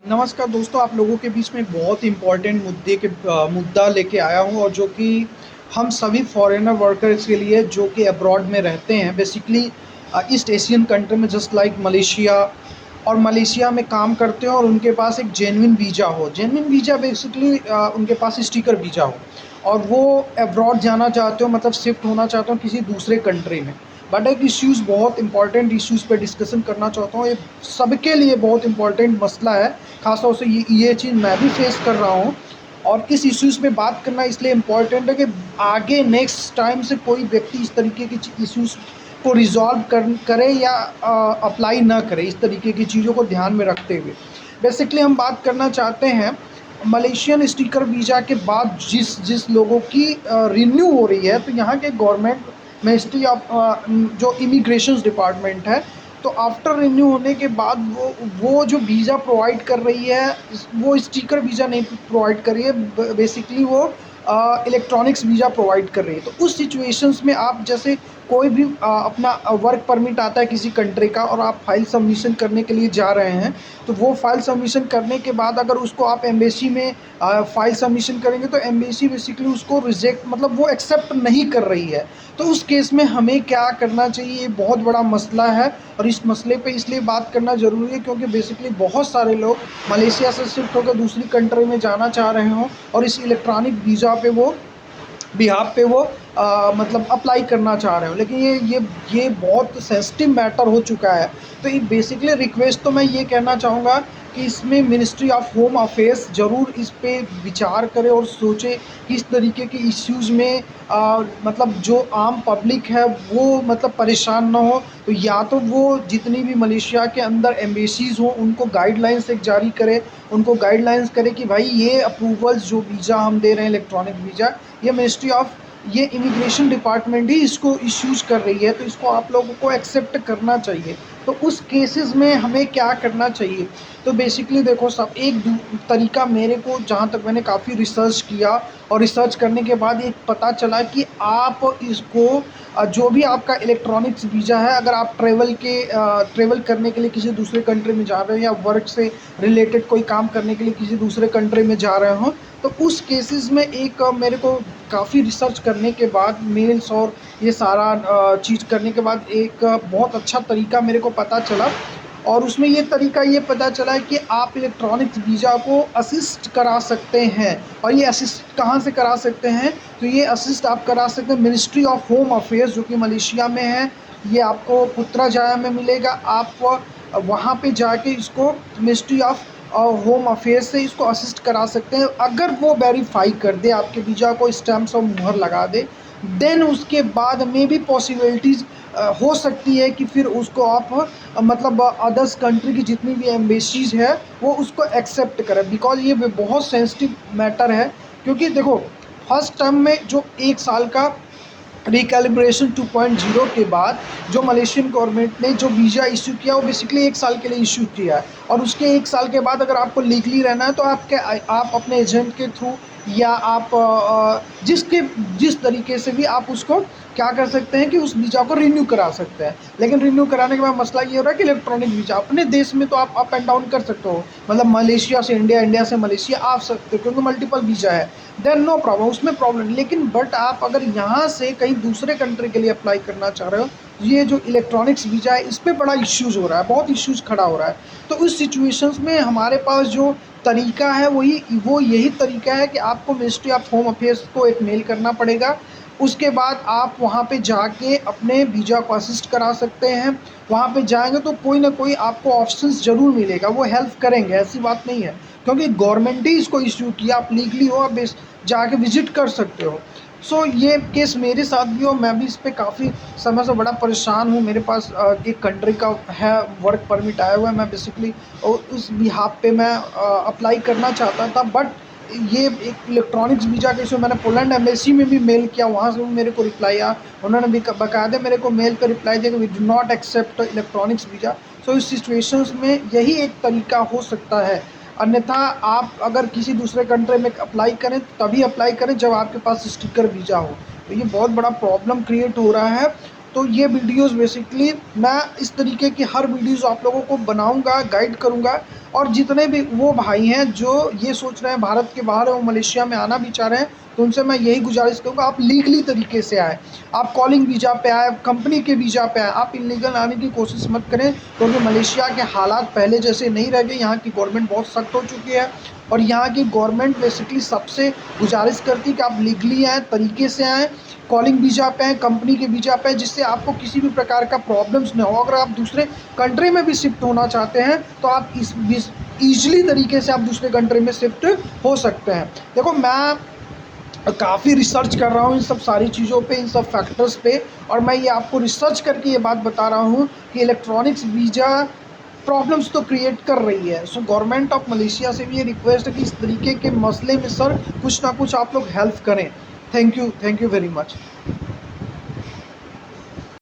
नमस्कार दोस्तों, आप लोगों के बीच में एक बहुत इम्पोर्टेंट मुद्दा लेके आया हूँ और जो कि हम सभी फॉरेनर वर्कर्स के लिए जो कि अब्रॉड में रहते हैं बेसिकली ईस्ट एशियन कंट्री में जस्ट लाइक मलेशिया और मलेशिया में काम करते हो और उनके पास एक जेन्युइन वीज़ा हो। जेन्युइन वीज़ा बेसिकली उनके पास स्टिकर वीज़ा हो और वो अब्रॉड जाना चाहते हो, मतलब शिफ्ट होना चाहते हो किसी दूसरे कंट्री में। बट एक इश्यूज़, बहुत इंपॉर्टेंट इश्यूज़ पे डिस्कशन करना चाहता हूँ। ये सबके लिए बहुत इंपॉर्टेंट मसला है, ख़ास तौर से ये चीज़ मैं भी फेस कर रहा हूँ। और इस इश्यूज़ पे बात करना इसलिए इम्पोर्टेंट है कि आगे नेक्स्ट टाइम से कोई व्यक्ति इस तरीके की इश्यूज़ को रिज़ॉल्व करे या अप्लाई ना करे, इस तरीके की चीज़ों को ध्यान में रखते हुए। बेसिकली हम बात करना चाहते हैं मलेशियन स्टिकर वीज़ा के बाद जिस जिस लोगों की रिन्यू हो रही है, तो यहाँ के गवर्नमेंट मिनिस्ट्री ऑफ जो इमिग्रेशन डिपार्टमेंट है, तो आफ्टर रिन्यू होने के बाद वो जो वीज़ा प्रोवाइड कर रही है, वो स्टिकर वीज़ा नहीं प्रोवाइड कर रही है, बेसिकली वो इलेक्ट्रॉनिक्स वीज़ा प्रोवाइड कर रही है। तो उस सिचुएशंस में आप जैसे कोई भी अपना वर्क परमिट आता है किसी कंट्री का और आप फाइल सबमिशन करने के लिए जा रहे हैं, तो वो फाइल सबमिशन करने के बाद अगर उसको आप एम्बेसी में फाइल सबमिशन करेंगे तो एम्बेसी बेसिकली उसको रिजेक्ट, मतलब वो एक्सेप्ट नहीं कर रही है। तो उस केस में हमें क्या करना चाहिए, ये बहुत बड़ा मसला है और इस मसले पे इसलिए बात करना ज़रूरी है क्योंकि बेसिकली बहुत सारे लोग मलेशिया से शिफ्ट होकर दूसरी कंट्री में जाना चाह रहे हों और इस इलेक्ट्रॉनिक वीज़ा पे वो बिहाफ़ पे वो मतलब अप्लाई करना चाह रहे हो, लेकिन ये बहुत सेंसिटिव मैटर हो चुका है। तो ये बेसिकली रिक्वेस्ट तो मैं ये कहना चाहूँगा कि इसमें मिनिस्ट्री ऑफ होम अफेयर्स ज़रूर इस पे विचार करे और सोचे कि इस तरीके के इश्यूज़ में मतलब जो आम पब्लिक है वो मतलब परेशान ना हो। तो या तो वो जितनी भी मलेशिया के अंदर एम्बेसीज़ हों उनको गाइडलाइंस एक जारी करे, उनको गाइडलाइंस करे कि भाई ये अप्रूवल्स जो वीज़ा हम दे रहे हैं इलेक्ट्रॉनिक वीज़ा, ये मिनिस्ट्री ऑफ ये इमिग्रेशन डिपार्टमेंट ही इसको इश्यूज़ कर रही है, तो इसको आप लोगों को एक्सेप्ट करना चाहिए। तो उस केसेस में हमें क्या करना चाहिए? तो बेसिकली देखो, सब एक तरीका मेरे को, जहाँ तक मैंने काफ़ी रिसर्च किया और रिसर्च करने के बाद एक पता चला कि आप इसको जो भी आपका इलेक्ट्रॉनिक्स वीज़ा है, अगर आप ट्रैवल करने के लिए किसी दूसरे कंट्री में जा रहे हो या वर्क से रिलेटेड कोई काम करने के लिए किसी दूसरे कंट्री में जा रहे हो, तो उस केसेस में एक मेरे को काफ़ी रिसर्च करने के बाद, मेल्स और ये सारा चीज़ करने के बाद एक बहुत अच्छा तरीका मेरे को पता चला। और उसमें ये तरीका ये पता चला है कि आप इलेक्ट्रॉनिक्स वीज़ा को असिस्ट करा सकते हैं। और ये असिस्ट कहाँ से करा सकते हैं? तो ये असिस्ट आप करा सकते हैं मिनिस्ट्री ऑफ होम अफेयर्स, जो कि मलेशिया में है। ये आपको पुत्राजाया में मिलेगा। आप वहाँ पे जाके इसको मिनिस्ट्री ऑफ होम अफेयर्स से इसको असिस्ट करा सकते हैं। अगर वो वेरीफाई कर दे आपके वीज़ा को, स्टैम्प्स और मुहर लगा दे, देन उसके बाद में भी पॉसिबिलिटीज़ हो सकती है कि फिर उसको आप मतलब अदर्स कंट्री की जितनी भी एम्बेसीज है वो उसको एक्सेप्ट करें, बिकॉज ये बहुत सेंसिटिव मैटर है। क्योंकि देखो, फर्स्ट टर्म में जो 1 साल का रिकैलिब्रेशन 2.0 के बाद जो मलेशियन गवर्नमेंट ने जो वीज़ा इशू किया वो बेसिकली 1 साल के लिए इशू किया है। और उसके 1 साल के बाद अगर आपको लीगली रहना है तो आप अपने एजेंट के थ्रू या आप जिस तरीके से भी आप उसको क्या कर सकते हैं कि उस वीज़ा को रिन्यू करा सकते हैं। लेकिन रिन्यू कराने के बाद मसला ये हो रहा है कि इलेक्ट्रॉनिक वीज़ा अपने देश में तो आप अप एंड डाउन कर सकते हो, मतलब मलेशिया से इंडिया, इंडिया से मलेशिया आ सकते हो क्योंकि मल्टीपल वीज़ा है, देन नो प्रॉब्लम, उसमें प्रॉब्लम नहीं। लेकिन बट आप अगर यहाँ से कहीं दूसरे कंट्री के लिए अप्लाई करना चाह रहे हो, ये जो इलेक्ट्रॉनिक्स वीज़ा है इस पर बड़ा इश्यूज़ हो रहा है, बहुत इश्यूज़ खड़ा हो रहा है। तो उस सिचुएशंस में हमारे पास जो तरीका है वो यही तरीका है कि आपको मिनिस्ट्री ऑफ होम अफेयर्स को एक मेल करना पड़ेगा। उसके बाद आप वहाँ पे जाके अपने वीज़ा को असिस्ट करा सकते हैं। वहाँ पे जाएंगे तो कोई ना कोई आपको ऑप्शंस ज़रूर मिलेगा, वो हेल्प करेंगे, ऐसी बात नहीं है, क्योंकि गवर्नमेंट ही इसको इश्यू किया। आप लीगली हो, आप जाके विजिट कर सकते हो। सो ये केस मेरे साथ भी हो, मैं भी इस पे काफ़ी समय से बड़ा परेशान हूँ। मेरे पास एक कंट्री का है वर्क परमिट आया हुआ है, मैं बेसिकली उस बिहाफ पे मैं अप्लाई करना चाहता था। बट ये एक इलेक्ट्रॉनिक्स वीज़ा के इशू, मैंने पोलैंड एम्बेसी में भी मेल किया, वहाँ से भी मेरे को रिप्लाई आया। उन्होंने भी बाकायदे मेरे को मेल पर रिप्लाई दिया कि we do not accept electronics visa. So इस सिचुएशंस में यही एक तरीका हो सकता है। अन्यथा आप अगर किसी दूसरे कंट्री में अप्लाई करें तभी अप्लाई करें जब आपके पास स्टिकर वीज़ा हो। तो ये बहुत बड़ा प्रॉब्लम क्रिएट हो रहा है। तो ये वीडियोस बेसिकली मैं इस तरीके की हर वीडियोस आप लोगों को बनाऊंगा, गाइड करूंगा। और जितने भी वो भाई हैं जो ये सोच रहे हैं भारत के बाहर और मलेशिया में आना भी चाह रहे हैं, तो उनसे मैं यही गुजारिश करूँगा, आप लीगली तरीके से आए। आप कॉलिंग वीज़ा पे आए, कंपनी के वीज़ा पे आए, आप इलीगल आने की कोशिश मत करें, क्योंकि मलेशिया के हालात पहले जैसे नहीं रह गए। यहाँ की गवर्नमेंट बहुत सख्त हो चुकी है और यहाँ की गवर्नमेंट बेसिकली सबसे गुजारिश करती है कि आप लीगली आएँ, तरीके से आएँ, कॉलिंग वीज़ा पे आएँ, कंपनी के वीज़ा पे आएँ, जिससे आपको किसी भी प्रकार का प्रॉब्लम्स ना हो। अगर आप दूसरे कंट्री में भी शिफ्ट होना चाहते हैं तो आप इस ईजिली तरीके से आप दूसरे कंट्री में शिफ्ट हो सकते हैं। देखो, मैं काफ़ी रिसर्च कर रहा हूँ इन सब सारी चीज़ों पे, इन सब फैक्टर्स पे, और मैं ये आपको रिसर्च करके ये बात बता रहा हूँ कि इलेक्ट्रॉनिक्स वीज़ा प्रॉब्लम्स तो क्रिएट कर रही है। सो गवर्नमेंट ऑफ मलेशिया से भी ये रिक्वेस्ट है कि इस तरीके के मसले में सर कुछ ना कुछ आप लोग हेल्प करें। Thank you very much.